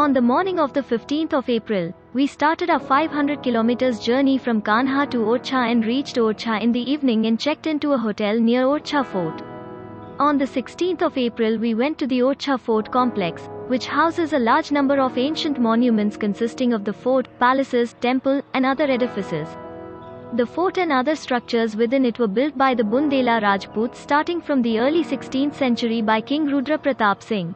On the morning of the 15th of April, we started our 500 kilometers journey from Kanha to Orchha and reached Orchha in the evening and checked into a hotel near Orchha Fort. On the 16th of April we went to the Orchha Fort complex, which houses a large number of ancient monuments consisting of the fort, palaces, temple, and other edifices. The fort and other structures within it were built by the Bundela Rajputs starting from the early 16th century by King Rudra Pratap Singh.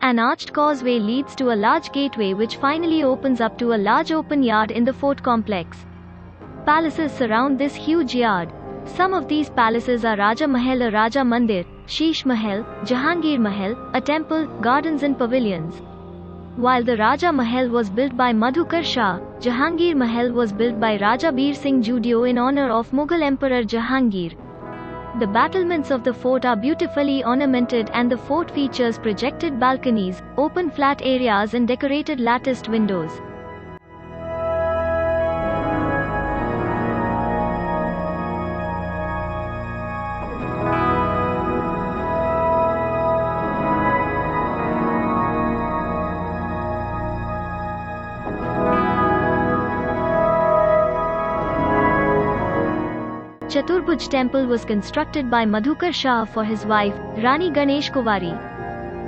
An arched causeway leads to a large gateway which finally opens up to a large open yard in the fort complex. Palaces surround this huge yard. Some of these palaces are Raja Mahal, a Raja Mandir, Sheesh Mahal, Jahangir Mahal, a temple, gardens and pavilions. While the Raja Mahal was built by Madhukar Shah, Jahangir Mahal was built by Raja Bir Singh Judio in honor of Mughal Emperor Jahangir. The battlements of the fort are beautifully ornamented and the fort features projected balconies, open flat areas and decorated latticed windows. Chaturbhuj temple was constructed by Madhukar Shah for his wife, Rani Ganesh Kuvari.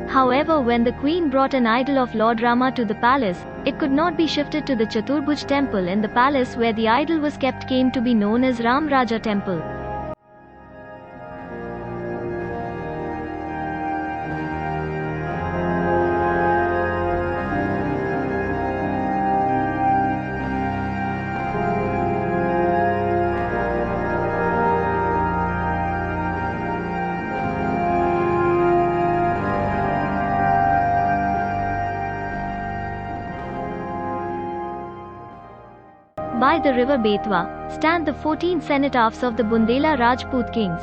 However, when the queen brought an idol of Lord Rama to the palace, it could not be shifted to the Chaturbhuj temple, and the palace where the idol was kept came to be known as Ram Raja temple. By the river Betwa, stand the 14 cenotaphs of the Bundela Rajput kings.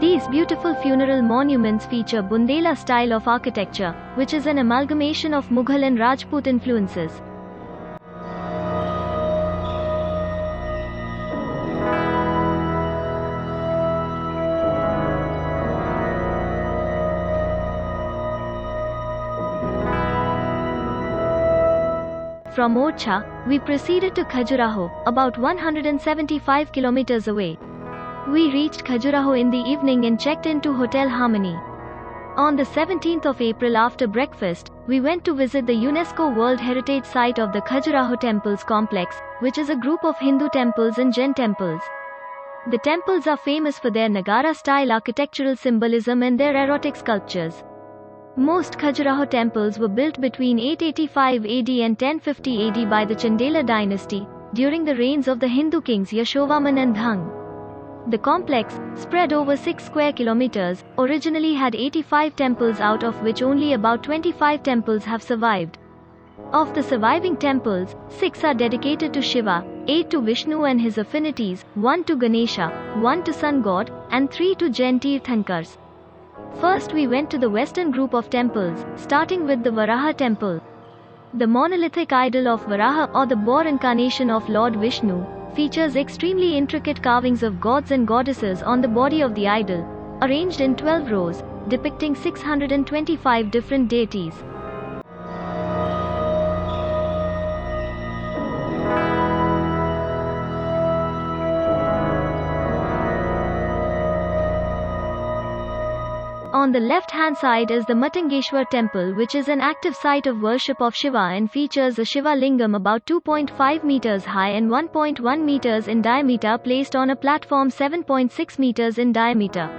These beautiful funeral monuments feature Bundela style of architecture, which is an amalgamation of Mughal and Rajput influences. From Orchha, we proceeded to Khajuraho, about 175 kilometers away. We reached Khajuraho in the evening and checked into Hotel Harmony. On the 17th of April after breakfast, we went to visit the UNESCO World Heritage Site of the Khajuraho Temples Complex, which is a group of Hindu temples and Jain temples. The temples are famous for their Nagara-style architectural symbolism and their erotic sculptures. Most Khajuraho temples were built between 885 AD and 1050 AD by the Chandela dynasty, during the reigns of the Hindu kings Yashovarman and Dhang. The complex, spread over 6 square kilometers, originally had 85 temples, out of which only about 25 temples have survived. Of the surviving temples, 6 are dedicated to Shiva, 8 to Vishnu and his affinities, 1 to Ganesha, 1 to Sun God, and 3 to Jain Tirthankars. First we went to the western group of temples, starting with the Varaha temple. The monolithic idol of Varaha, or the boar incarnation of Lord Vishnu, features extremely intricate carvings of gods and goddesses on the body of the idol, arranged in 12 rows, depicting 625 different deities. On the left-hand side is the Matangeshwar temple, which is an active site of worship of Shiva and features a Shiva lingam about 2.5 meters high and 1.1 meters in diameter, placed on a platform 7.6 meters in diameter.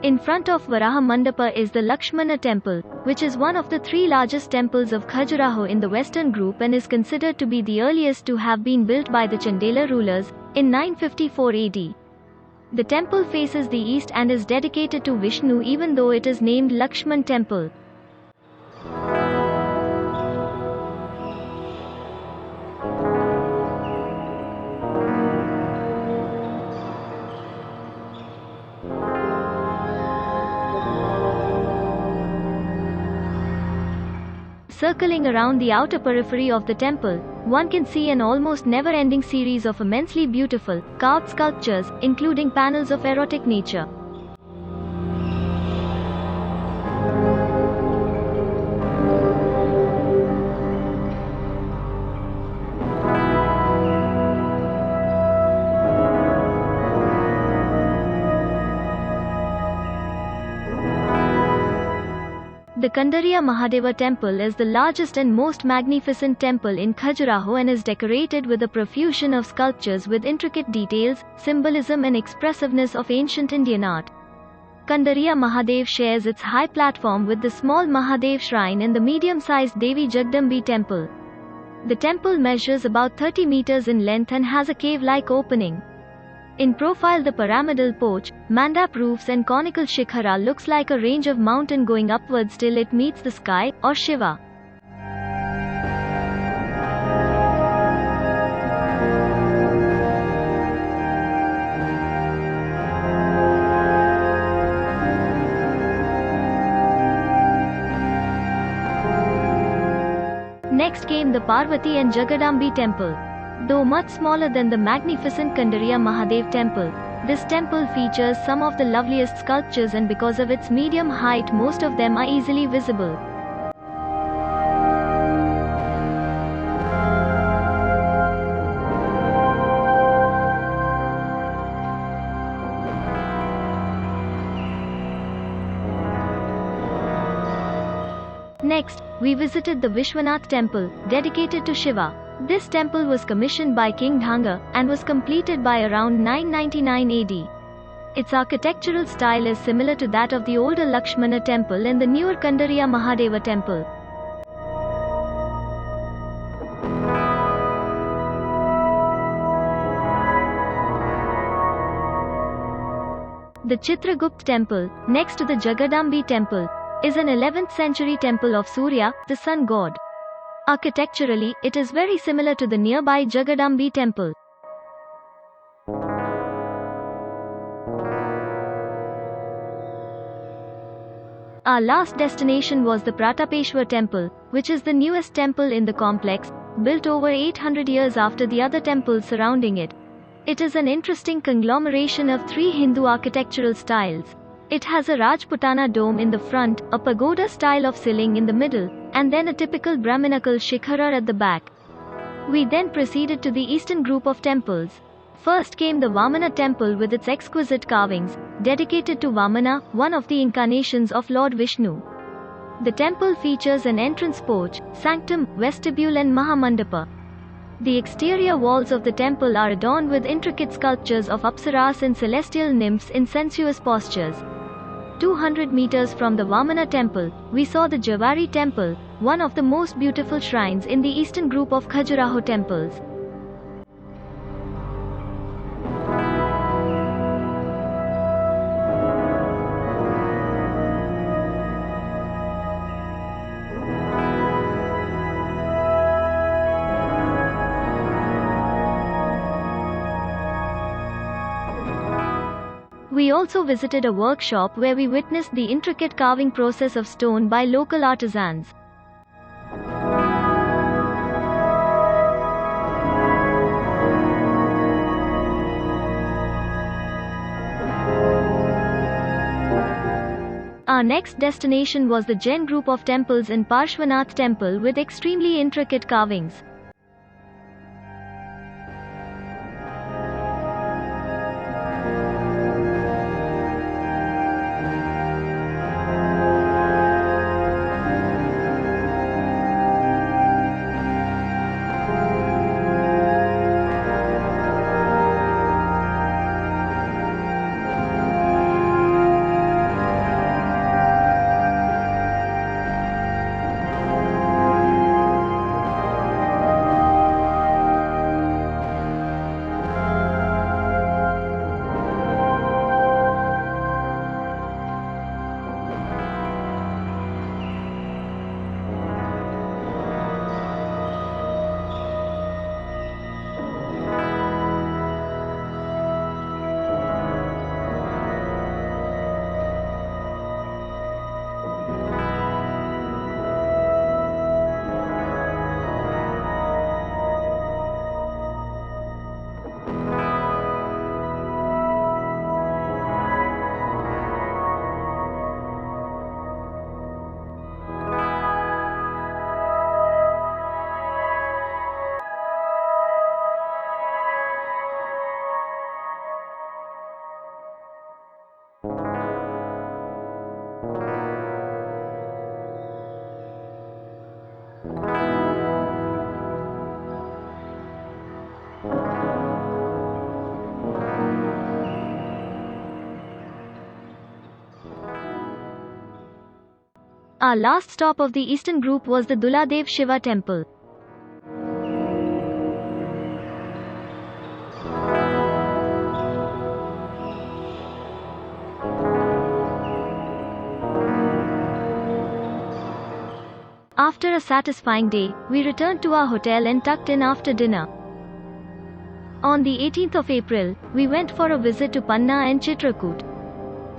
In front of Varaha Mandapa is the Lakshmana temple, which is one of the 3 largest temples of Khajuraho in the western group and is considered to be the earliest to have been built by the Chandela rulers, in 954 AD. The temple faces the east and is dedicated to Vishnu, even though it is named Lakshman temple. Circling around the outer periphery of the temple, one can see an almost never-ending series of immensely beautiful, carved sculptures, including panels of erotic nature. The Kandariya Mahadeva temple is the largest and most magnificent temple in Khajuraho and is decorated with a profusion of sculptures with intricate details, symbolism and expressiveness of ancient Indian art. Kandariya Mahadev shares its high platform with the small Mahadev shrine in the medium-sized Devi Jagdambi temple. The temple measures about 30 meters in length and has a cave-like opening. In profile, the pyramidal porch, mandap roofs and conical shikhara looks like a range of mountain going upwards till it meets the sky, or Shiva. Next came the Parvati and Jagadambi temple. Though much smaller than the magnificent Kandariya Mahadev temple, this temple features some of the loveliest sculptures, and because of its medium height most of them are easily visible. Next, we visited the Vishwanath temple, dedicated to Shiva. This temple was commissioned by King Dhanga, and was completed by around 999 AD. Its architectural style is similar to that of the older Lakshmana temple and the newer Kandariya Mahadeva temple. The Chitragupt temple, next to the Jagadambi temple, is an 11th century temple of Surya, the sun god. Architecturally, it is very similar to the nearby Jagadambi temple. Our last destination was the Pratapeshwar temple, which is the newest temple in the complex, built over 800 years after the other temples surrounding it. It is an interesting conglomeration of three Hindu architectural styles. It has a Rajputana dome in the front, a pagoda style of ceiling in the middle, and then a typical Brahminical shikhara at the back. We then proceeded to the eastern group of temples. First came the Vamana temple with its exquisite carvings, dedicated to Vamana, one of the incarnations of Lord Vishnu. The temple features an entrance porch, sanctum, vestibule and Mahamandapa. The exterior walls of the temple are adorned with intricate sculptures of apsaras and celestial nymphs in sensuous postures. 200 meters from the Vamana temple, we saw the Javari temple, one of the most beautiful shrines in the eastern group of Khajuraho temples. We also visited a workshop where we witnessed the intricate carving process of stone by local artisans. Our next destination was the Jain group of temples in Parshvanath temple with extremely intricate carvings. Our last stop of the eastern group was the Duladev Shiva temple. After a satisfying day, we returned to our hotel and tucked in after dinner. On the 18th of April, we went for a visit to Panna and Chitrakoot.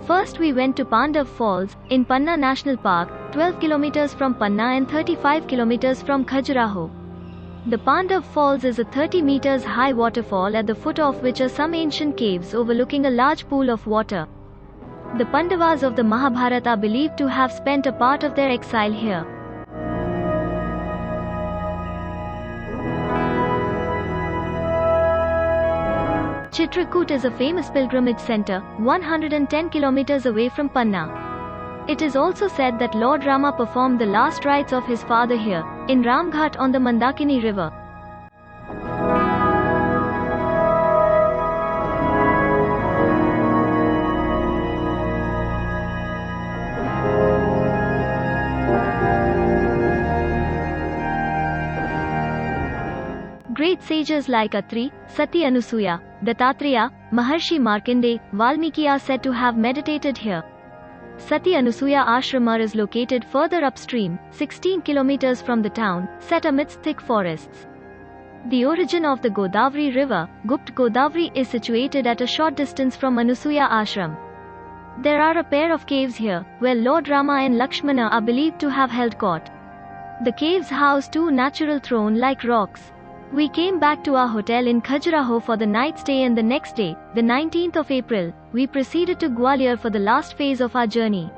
First we went to Pandav Falls, in Panna National Park, 12 kilometers from Panna and 35 kilometers from Khajuraho. The Pandav Falls is a 30 meters high waterfall at the foot of which are some ancient caves overlooking a large pool of water. The Pandavas of the Mahabharata are believed to have spent a part of their exile here. Chitrakoot is a famous pilgrimage center, 110 kilometers away from Panna. It is also said that Lord Rama performed the last rites of his father here, in Ramghat on the Mandakini river. Great sages like Atri, Sati Anusuya, Dattatreya, Maharshi Markandeya, Valmiki are said to have meditated here. Sati Anusuya Ashrama is located further upstream, 16 kilometers from the town, set amidst thick forests. The origin of the Godavari river, Gupt Godavari, is situated at a short distance from Anusuya Ashram. There are a pair of caves here, where Lord Rama and Lakshmana are believed to have held court. The caves house two natural throne-like rocks. We came back to our hotel in Khajuraho for the night stay, and the next day, the 19th of April, we proceeded to Gwalior for the last phase of our journey.